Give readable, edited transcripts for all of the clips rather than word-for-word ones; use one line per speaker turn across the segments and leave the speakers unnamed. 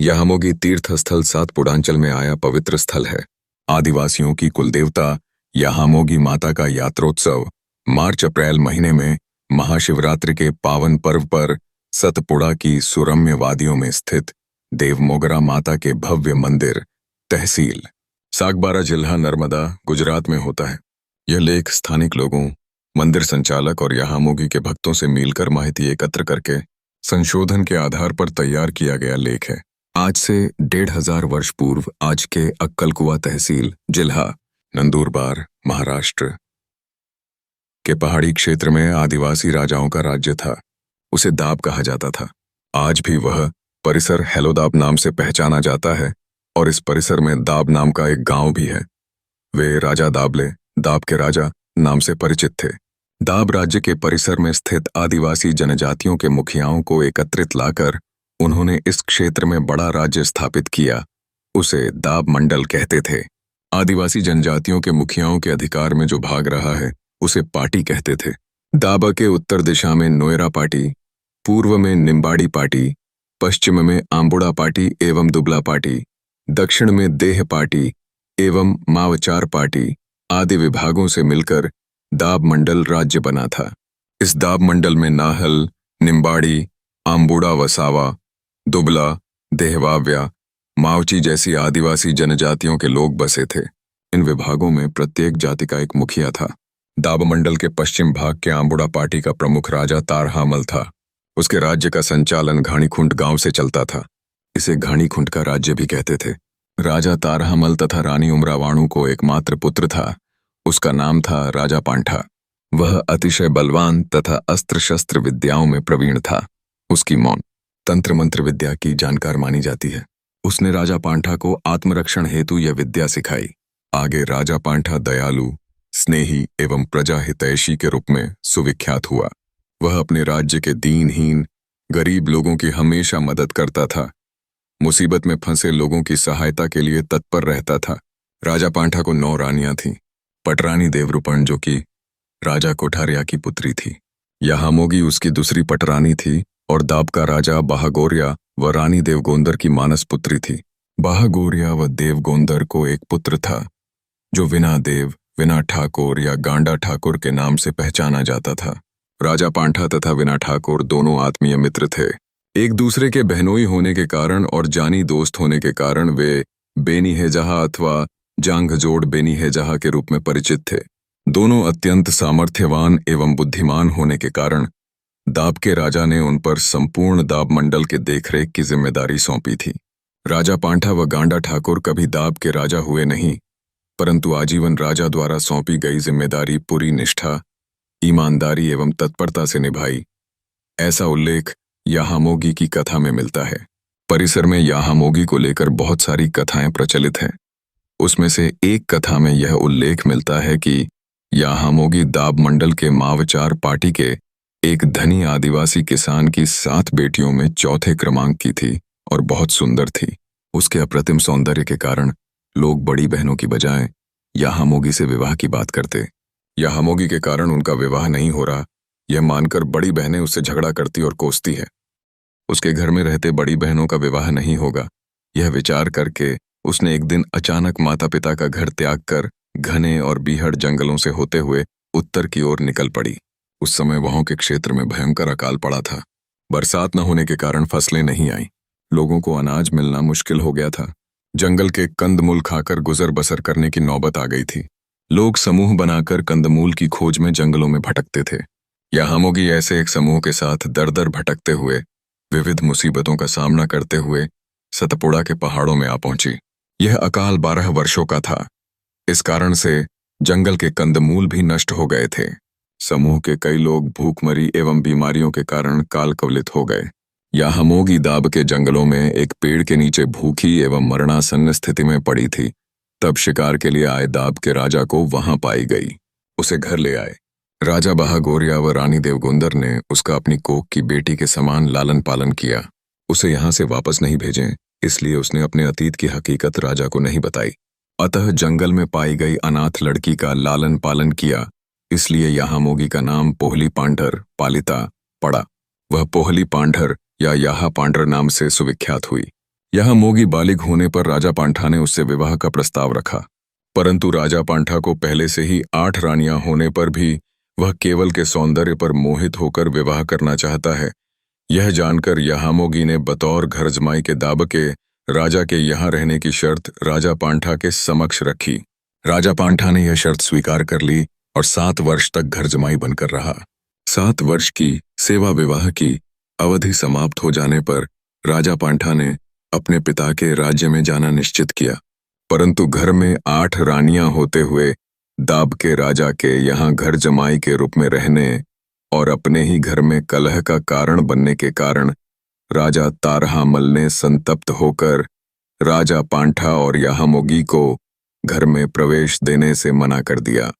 याहमोगी तीर्थ स्थल सातपुड़ांचल में आया पवित्र स्थल है। आदिवासियों की कुलदेवता याहमोगी माता का यात्रोत्सव मार्च अप्रैल महीने में महाशिवरात्रि के पावन पर्व पर सतपुड़ा की सुरम्य वादियों में स्थित देवमोगरा माता के भव्य मंदिर तहसील सागबारा जिला नर्मदा गुजरात में होता है। यह लेख स्थानिक लोगों, मंदिर संचालक और याहमोगी के भक्तों से मिलकर माहिती एकत्र करके संशोधन के आधार पर तैयार किया गया लेख है। आज से 1500 वर्ष पूर्व आज के अक्कलकुआ तहसील जिला नंदुरबार महाराष्ट्र के पहाड़ी क्षेत्र में आदिवासी राजाओं का राज्य था। उसे दाब कहा जाता था। आज भी वह परिसर हेलोदाब नाम से पहचाना जाता है और इस परिसर में दाब नाम का एक गांव भी है। वे राजा दाबले दाब के राजा नाम से परिचित थे। दाब राज्य के परिसर में स्थित आदिवासी जनजातियों के मुखियाओं को एकत्रित लाकर उन्होंने इस क्षेत्र में बड़ा राज्य स्थापित किया। उसे दाब मंडल कहते थे। आदिवासी जनजातियों के मुखियाओं के अधिकार में जो भाग रहा है उसे पाटी कहते थे। दाबा के उत्तर दिशा में नोयरा पाटी, पूर्व में निम्बाड़ी पाटी, पश्चिम में आंबुड़ा पाटी एवं दुबला पाटी, दक्षिण में देह पाटी एवं मावचार पाटी आदि विभागों से मिलकर दाब मंडल राज्य बना था। इस दाब मंडल में नाहल, निम्बाड़ी, आंबुड़ा वसावा, दुबला, देहवाव्या, मावची जैसी आदिवासी जनजातियों के लोग बसे थे। इन विभागों में प्रत्येक जाति का एक मुखिया था। दाब मंडल के पश्चिम भाग के आंबुड़ा पाटी का प्रमुख राजा तारहामल था। उसके राज्य का संचालन घाणीखुंट गांव से चलता था। इसे घाणीखुंट का राज्य भी कहते थे। राजा तारहामल तथा रानी उमरावाणु को एकमात्र पुत्र था। उसका नाम था राजा पांठा। वह अतिशय बलवान तथा अस्त्र शस्त्र विद्याओं में प्रवीण था। उसकी मौन तंत्र मंत्र विद्या की जानकार मानी जाती है। उसने राजा पांठा को आत्मरक्षण हेतु यह विद्या सिखाई। आगे राजा पांठा दयालु, स्नेही एवं प्रजा हितैषी के रूप में सुविख्यात हुआ। वह अपने राज्य के दीनहीन गरीब लोगों की हमेशा मदद करता था। मुसीबत में फंसे लोगों की सहायता के लिए तत्पर रहता था। राजा पांठा को 9 रानियां थीं। पटरानी देवरूपण जो कि राजा कोठारिया की पुत्री थी। याहमोगी उसकी दूसरी पटरानी थी और दाब का राजा बाहागोरिया व रानी देवगोंदर की मानस पुत्री थी। बाहागोरिया व देवगोंदर को एक पुत्र था जो विना देव, विना ठाकुर या गांडा ठाकुर के नाम से पहचाना जाता था। राजा पांठा तथा विना ठाकुर दोनों आत्मीय मित्र थे। एक दूसरे के बहनोई होने के कारण और जानी दोस्त होने के कारण वे बेनी हेजहा अथवा जांघजोड़ बेनी हेजहा के रूप में परिचित थे। दोनों अत्यंत सामर्थ्यवान एवं बुद्धिमान होने के कारण दाब के राजा ने उन पर संपूर्ण दाब मंडल के देखरेख की जिम्मेदारी सौंपी थी। राजा पांठा व गांडा ठाकुर कभी दाब के राजा हुए नहीं, परंतु आजीवन राजा द्वारा सौंपी गई जिम्मेदारी पूरी निष्ठा, ईमानदारी एवं तत्परता से निभाई। ऐसा उल्लेख याहमोगी की कथा में मिलता है। परिसर में याहमोगी को लेकर बहुत सारी कथाएं प्रचलित हैं। उसमें से एक कथा में यह उल्लेख मिलता है कि याहमोगी दाब मंडल के मावचार पाटी के एक धनी आदिवासी किसान की 7 बेटियों में चौथे क्रमांक की थी और बहुत सुंदर थी। उसके अप्रतिम सौंदर्य के कारण लोग बड़ी बहनों की बजाय याहमोगी से विवाह की बात करते। याहमोगी के कारण उनका विवाह नहीं हो रहा, यह मानकर बड़ी बहनें उससे झगड़ा करती और कोसती है। उसके घर में रहते बड़ी बहनों का विवाह नहीं होगा, यह विचार करके उसने एक दिन अचानक माता पिता का घर त्याग कर घने और बीहड़ जंगलों से होते हुए उत्तर की ओर निकल पड़ी। उस समय वहां के क्षेत्र में भयंकर अकाल पड़ा था। बरसात न होने के कारण फसलें नहीं आईं। लोगों को अनाज मिलना मुश्किल हो गया था। जंगल के कंदमूल खाकर गुजर बसर करने की नौबत आ गई थी। लोग समूह बनाकर कंदमूल की खोज में जंगलों में भटकते थे। याहमोगी ऐसे एक समूह के साथ दर दर भटकते हुए विविध मुसीबतों का सामना करते हुए सतपुड़ा के पहाड़ों में आ पहुंची। यह अकाल 12 वर्षों का था। इस कारण से जंगल के कंदमूल भी नष्ट हो गए थे। समूह के कई लोग भूखमरी एवं बीमारियों के कारण काल कवलित हो गए। याहमोगी दाब के जंगलों में एक पेड़ के नीचे भूखी एवं मरणासन्न स्थिति में पड़ी थी। तब शिकार के लिए आए दाब के राजा को वहां पाई गई। उसे घर ले आए। राजा बाहागोरिया व रानी देवगोंदर ने उसका अपनी कोख की बेटी के समान लालन पालन किया। उसे यहाँ से वापस नहीं भेजें, इसलिए उसने अपने अतीत की हकीकत राजा को नहीं बताई। अतः जंगल में पाई गई अनाथ लड़की का लालन पालन किया, इसलिए याहमोगी का नाम पोहली पांढर पालिता पड़ा। वह पोहली पांढर या याहा पांढर नाम से सुविख्यात हुई। यहाँ मोगी बालिग होने पर राजा पांठा ने उससे विवाह का प्रस्ताव रखा, परंतु राजा पांठा को पहले से ही 8 रानियां होने पर भी वह केवल के सौंदर्य पर मोहित होकर विवाह करना चाहता है। यह जानकर याहामोगी ने बतौर घर जमाई के दाब के राजा के यहाँ रहने की शर्त राजा पांठा के समक्ष रखी। राजा पांठा ने यह शर्त स्वीकार कर ली और 7 वर्ष तक घर जमाई बनकर रहा। 7 वर्ष की सेवा विवाह की अवधि समाप्त हो जाने पर राजा पांठा ने अपने पिता के राज्य में जाना निश्चित किया, परंतु घर में 8 रानियां होते हुए दाब के राजा के यहाँ घर जमाई के रूप में रहने और अपने ही घर में कलह का कारण बनने के कारण राजा तारहामल ने संतप्त होकर राजा पांठा और याहामोगी को घर में प्रवेश देने से मना कर दिया।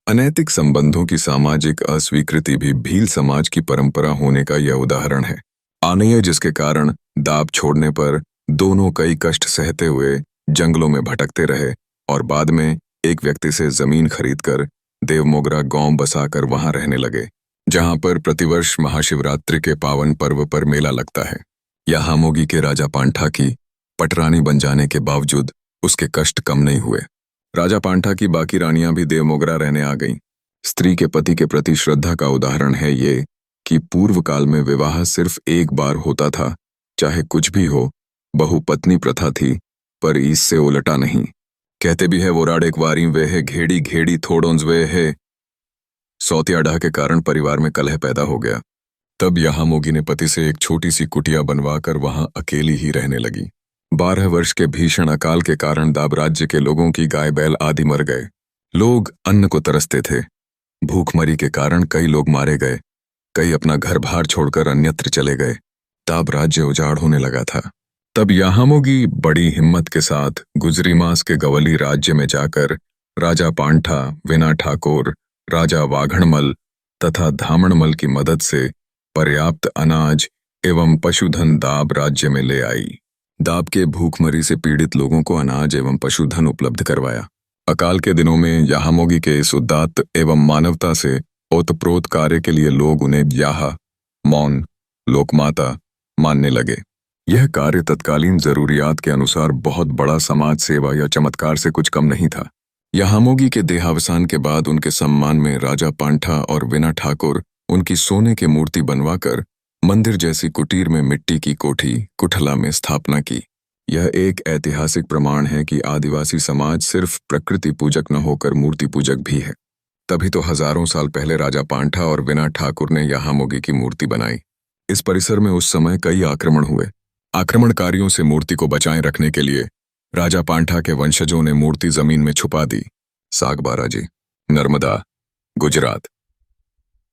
अनैतिक संबंधों की सामाजिक अस्वीकृति भी भील समाज की परंपरा होने का यह उदाहरण है। आनेय जिसके कारण दाब छोड़ने पर दोनों कई कष्ट सहते हुए जंगलों में भटकते रहे और बाद में एक व्यक्ति से जमीन खरीदकर देवमोगरा गांव बसाकर वहां रहने लगे, जहां पर प्रतिवर्ष महाशिवरात्रि के पावन पर्व पर मेला लगता है। याहामोगी के राजा पांठा की पटरानी बन जाने के बावजूद उसके कष्ट कम नहीं हुए। राजा पांठा की बाकी रानियां भी देवमोगरा रहने आ गईं। स्त्री के पति के प्रति श्रद्धा का उदाहरण है ये कि पूर्व काल में विवाह सिर्फ एक बार होता था, चाहे कुछ भी हो। बहुपत्नी प्रथा थी, पर इससे उलटा नहीं। कहते भी है वोराड एक वारी वे है घेड़ी घेड़ी थोड़ोंज वे है। सौतिया डाह के कारण परिवार में कलह पैदा हो गया। तब याहामोगी ने पति से एक छोटी सी कुटिया बनवाकर वहां अकेली ही रहने लगी। 12 वर्ष के भीषण अकाल के कारण दाब राज्य के लोगों की गाय बैल आदि मर गए। लोग अन्न को तरसते थे। भूखमरी के कारण कई लोग मारे गए, कई अपना घर बार छोड़कर अन्यत्र चले गए। दाब राज्य उजाड़ होने लगा था। तब याहामोगी बड़ी हिम्मत के साथ गुजरी मास के गवली राज्य में जाकर राजा पांठा, विना ठाकुर, राजा वाघणमल तथा धामणमल की मदद से पर्याप्त अनाज एवं पशुधन दाब राज्य में ले आई। दाब के भूखमरी से पीड़ित लोगों को अनाज एवं पशुधन उपलब्ध करवाया। अकाल के दिनों में याहामोगी के इस उदात्त एवं मानवता से ओतप्रोत कार्य के लिए लोग उन्हें याहा, मौन, लोकमाता मानने लगे। यह कार्य तत्कालीन जरूरियात के अनुसार बहुत बड़ा समाज सेवा या चमत्कार से कुछ कम नहीं था। याहामोगी के देहावसान के बाद उनके सम्मान में राजा पांठा और विना ठाकुर उनकी सोने की मूर्ति बनवाकर मंदिर जैसी कुटीर में मिट्टी की कोठी कुठला में स्थापना की। यह एक ऐतिहासिक प्रमाण है कि आदिवासी समाज सिर्फ प्रकृति पूजक न होकर मूर्ति पूजक भी है। तभी तो हजारों साल पहले राजा पांठा और विना ठाकुर ने याहामोगी की मूर्ति बनाई। इस परिसर में उस समय कई आक्रमण हुए। आक्रमणकारियों से मूर्ति को बचाए रखने के लिए राजा पांठा के वंशजों ने मूर्ति जमीन में छुपा दी। सागबारा जी, नर्मदा, गुजरात।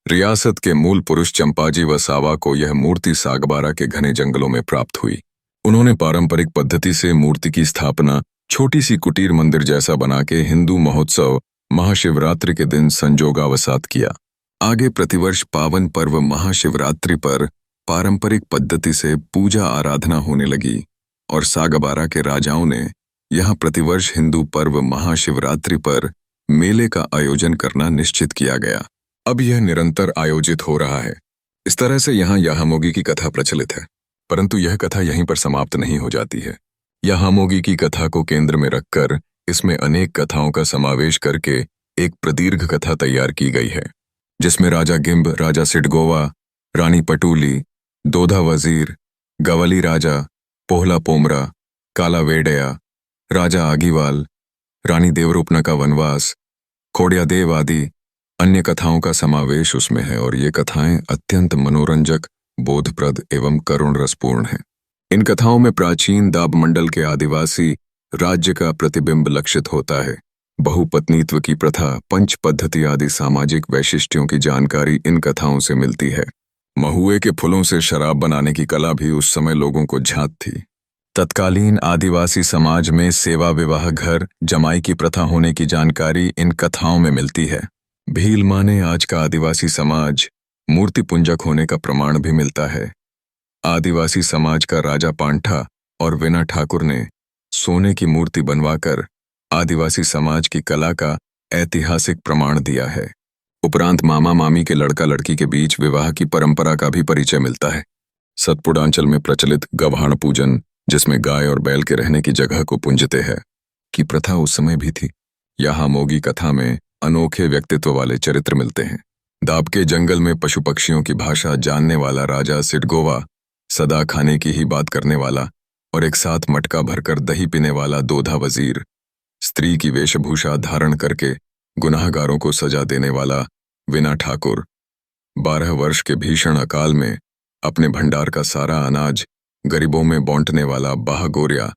रियासत के मूल पुरुष चंपाजी वसावा को यह मूर्ति सागबारा के घने जंगलों में प्राप्त हुई। उन्होंने पारंपरिक पद्धति से मूर्ति की स्थापना छोटी सी कुटीर मंदिर जैसा बना के हिंदू महोत्सव महाशिवरात्रि के दिन संजोगावसात किया। आगे प्रतिवर्ष पावन पर्व महाशिवरात्रि पर पारंपरिक पद्धति से पूजा आराधना होने लगी और सागबारा के राजाओं ने यहाँ प्रतिवर्ष हिंदू पर्व महाशिवरात्रि पर मेले का आयोजन करना निश्चित किया गया। अब यह निरंतर आयोजित हो रहा है। इस तरह से यहाँ याहामोगी की कथा प्रचलित है, परंतु यह कथा यहीं पर समाप्त नहीं हो जाती है। याहामोगी की कथा को केंद्र में रखकर इसमें अनेक कथाओं का समावेश करके एक प्रदीर्घ कथा तैयार की गई है, जिसमें राजा गिम्ब, राजा सिडगोवा, रानी पटूली, दोधा वजीर, गवली राजा, पोहला पोमरा, काला वेडया, राजा आगीवाल, रानी देवरूपना का वनवास, खोड़िया देव आदि अन्य कथाओं का समावेश उसमें है और ये कथाएं अत्यंत मनोरंजक, बोधप्रद एवं करुण रसपूर्ण हैं। इन कथाओं में प्राचीन दाब मंडल के आदिवासी राज्य का प्रतिबिंब लक्षित होता है। बहुपत्नीत्व की प्रथा, पंच पद्धति आदि सामाजिक वैशिष्ट्यों की जानकारी इन कथाओं से मिलती है। महुए के फूलों से शराब बनाने की कला भी उस समय लोगों को ज्ञात थी। तत्कालीन आदिवासी समाज में सेवा विवाह घर जमाई की प्रथा होने की जानकारी इन कथाओं में मिलती है। भील माने आज का आदिवासी समाज मूर्ति पुंजक होने का प्रमाण भी मिलता है। आदिवासी समाज का राजा पांठा और विना ठाकुर ने सोने की मूर्ति बनवाकर आदिवासी समाज की कला का ऐतिहासिक प्रमाण दिया है। उपरांत मामा मामी के लड़का लड़की के बीच विवाह की परंपरा का भी परिचय मिलता है। सतपुड़ांचल में प्रचलित गव्हाण पूजन, जिसमें गाय और बैल के रहने की जगह को पूंजते हैं की प्रथा उस समय भी थी। यहाँ मोगी कथा में अनोखे व्यक्तित्व वाले चरित्र मिलते हैं। दाब के जंगल में पशु पक्षियों की भाषा जानने वाला राजा सिडगोवा, सदा खाने की ही बात करने वाला और एक साथ मटका भरकर दही पीने वाला दोधा वजीर, स्त्री की वेशभूषा धारण करके गुनाहगारों को सजा देने वाला विना ठाकुर, 12 वर्ष के भीषण अकाल में अपने भंडार का सारा अनाज गरीबों में बांटने वाला बाहगोरिया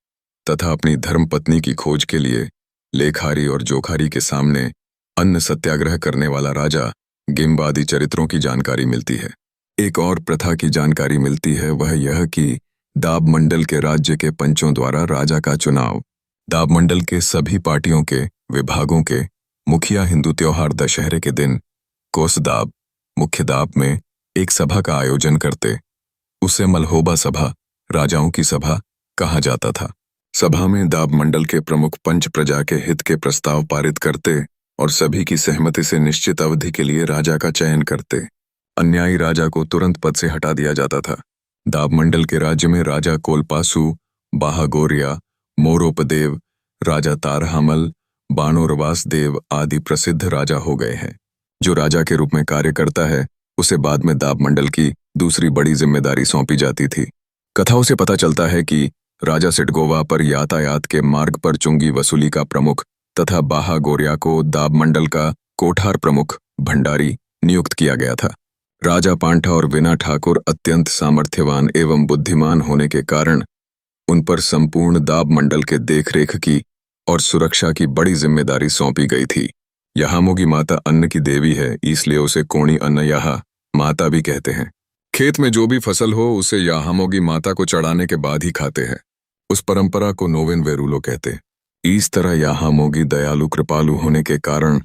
तथा अपनी धर्मपत्नी की खोज के लिए लेखारी और जोखारी के सामने अन्न सत्याग्रह करने वाला राजा गिम्ब आदि चरित्रों की जानकारी मिलती है। एक और प्रथा की जानकारी मिलती है, वह यह कि दाब मंडल के राज्य के पंचों द्वारा राजा का चुनाव। दाब मंडल के सभी पार्टियों के विभागों के मुखिया हिंदू त्योहार दशहरे के दिन कोसदाब मुख्य दाब में एक सभा का आयोजन करते। उसे मलहोबा सभा, राजाओं की सभा कहा जाता था। सभा में दाब मंडल के प्रमुख पंच प्रजा के हित के प्रस्ताव पारित करते और सभी की सहमति से निश्चित अवधि के लिए राजा का चयन करते। अन्यायी राजा को तुरंत पद से हटा दिया जाता था। दाब मंडल के राज्य में राजा कोलपासु, बाहागोरिया, मोरोपदेव, राजा तारहामल, बाणोरवास देव आदि प्रसिद्ध राजा हो गए हैं। जो राजा के रूप में कार्य करता है उसे बाद में दाब मंडल की दूसरी बड़ी जिम्मेदारी सौंपी जाती थी। कथाओं से पता चलता है कि राजा सिडगोवा पर यातायात के मार्ग पर चुंगी वसूली का प्रमुख तथा बाहागोरिया को दाब मंडल का कोठार प्रमुख भंडारी नियुक्त किया गया था। राजा पांठा और विना ठाकुर अत्यंत सामर्थ्यवान एवं बुद्धिमान होने के कारण उन पर संपूर्ण दाब मंडल के देखरेख की और सुरक्षा की बड़ी जिम्मेदारी सौंपी गई थी। याहामोगी माता अन्न की देवी है, इसलिए उसे कोणी अन्न याहा माता भी कहते हैं। खेत में जो भी फसल हो उसे याहामोगी माता को चढ़ाने के बाद ही खाते हैं। उस परंपरा को नोवेन वेरुलो कहते। इस तरह याहामोगी दयालु कृपालु होने के कारण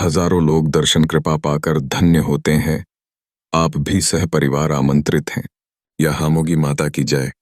हजारों लोग दर्शन कृपा पाकर धन्य होते हैं। आप भी सह परिवार आमंत्रित हैं। याहामोगी माता की जय।